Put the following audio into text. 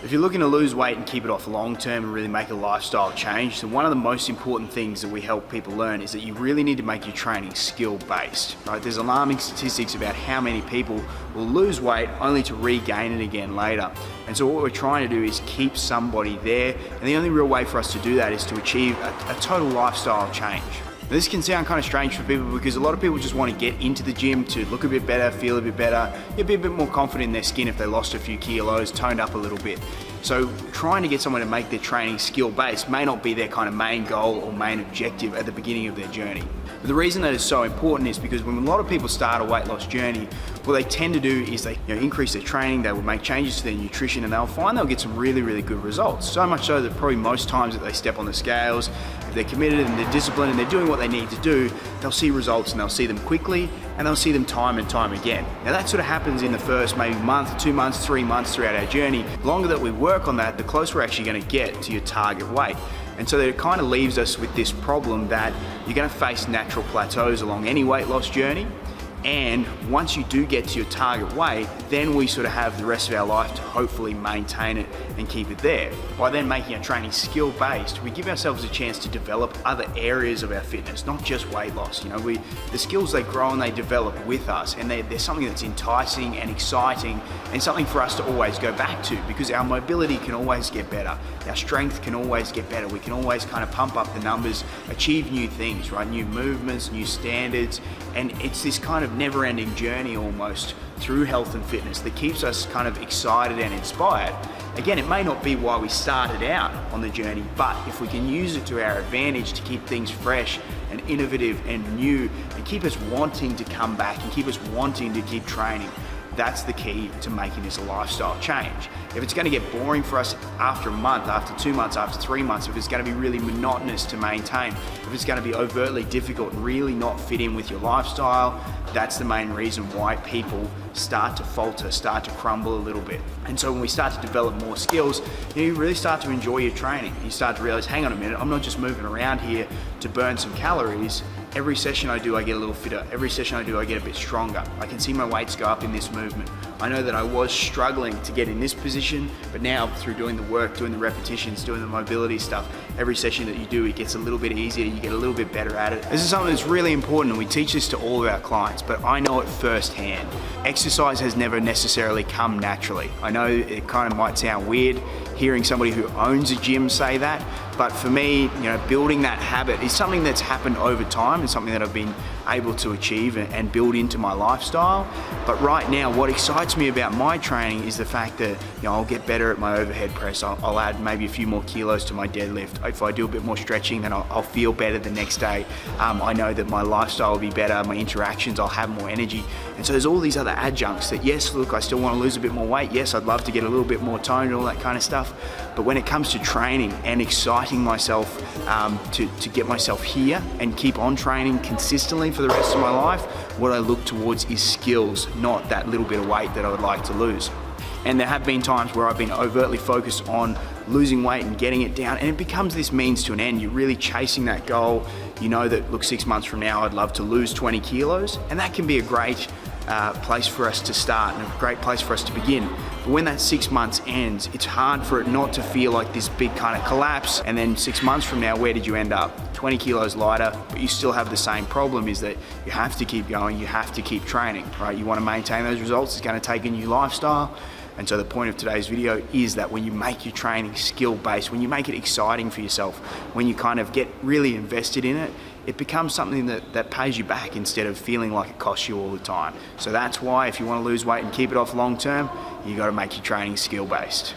If you're looking to lose weight and keep it off long term and really make a lifestyle change, then one of the most important things that we help people learn is that you really need to make your training skill based. Right? There's alarming statistics about how many people will lose weight only to regain it again later. And so what we're trying to do is keep somebody there, and the only real way for us to do that is to achieve a total lifestyle change. This can sound kind of strange for people because a lot of people just want to get into the gym to look a bit better, feel a bit better, be a bit more confident in their skin if they lost a few kilos, toned up a little bit. So trying to get someone to make their training skill-based may not be their kind of main goal or main objective at the beginning of their journey. But the reason that is so important is because when a lot of people start a weight loss journey, what they tend to do is they increase their training, they will make changes to their nutrition, and they'll find they'll get some really, really good results. So much so that probably most times that they step on the scales, if they're committed and they're disciplined and they're doing what they need to do, they'll see results and they'll see them quickly and they'll see them time and time again. Now that sort of happens in the first maybe month, 2 months, 3 months throughout our journey. The longer that we work on that, the closer we're actually going to get to your target weight. And so that it kind of leaves us with this problem that you're going to face natural plateaus along any weight loss journey. And once you do get to your target weight, then we sort of have the rest of our life to hopefully maintain it and keep it there. By then making our training skill-based, we give ourselves a chance to develop other areas of our fitness, not just weight loss. The skills they grow and they develop with us, and they're something that's enticing and exciting and something for us to always go back to, because our mobility can always get better. Our strength can always get better. We can always kind of pump up the numbers, achieve new things, right? New movements, new standards, and it's this kind of never-ending journey almost through health and fitness that keeps us kind of excited and inspired. Again, it may not be why we started out on the journey, but if we can use it to our advantage to keep things fresh and innovative and new and keep us wanting to come back and keep us wanting to keep training, that's the key to making this a lifestyle change. If it's going to get boring for us after a month, after 2 months, after 3 months, if it's going to be really monotonous to maintain, if it's going to be overtly difficult and really not fit in with your lifestyle, that's the main reason why people start to falter, start to crumble a little bit. And so when we start to develop more skills, you really start to enjoy your training. You start to realize, hang on a minute, I'm not just moving around here to burn some calories. Every session I do, I get a little fitter. Every session I do, I get a bit stronger. I can see my weights go up in this movement. I know that I was struggling to get in this position, but now through doing the work, doing the repetitions, doing the mobility stuff, every session that you do, it gets a little bit easier, you get a little bit better at it. This is something that's really important, and we teach this to all of our clients, but I know it firsthand. Exercise has never necessarily come naturally. I know it kind of might sound weird hearing somebody who owns a gym say that, but for me, building that habit is something that's happened over time and something that I've been able to achieve and build into my lifestyle. But right now, what excites me about my training is the fact that I'll get better at my overhead press. I'll add maybe a few more kilos to my deadlift. If I do a bit more stretching, then I'll feel better the next day. I know that my lifestyle will be better, my interactions, I'll have more energy. And so there's all these other adjuncts that, yes, look, I still want to lose a bit more weight. Yes, I'd love to get a little bit more toned and all that kind of stuff. But when it comes to training and exciting myself to get myself here and keep on training consistently for the rest of my life, what I look towards is skills, not that little bit of weight that I would like to lose. And there have been times where I've been overtly focused on losing weight and getting it down, and it becomes this means to an end. You're really chasing that goal. You know that, look, 6 months from now, I'd love to lose 20 kilos, and that can be a great place for us to start and a great place for us to begin. But when that 6 months ends, it's hard for it not to feel like this big kind of collapse. And then 6 months from now, where did you end up? 20 kilos lighter, but you still have the same problem, is that you have to keep going, you have to keep training, right? You want to maintain those results, it's going to take a new lifestyle. And so the point of today's video is that when you make your training skill-based, when you make it exciting for yourself, when you kind of get really invested in it, it becomes something that pays you back instead of feeling like it costs you all the time. So that's why if you want to lose weight and keep it off long term, you got to make your training skill-based.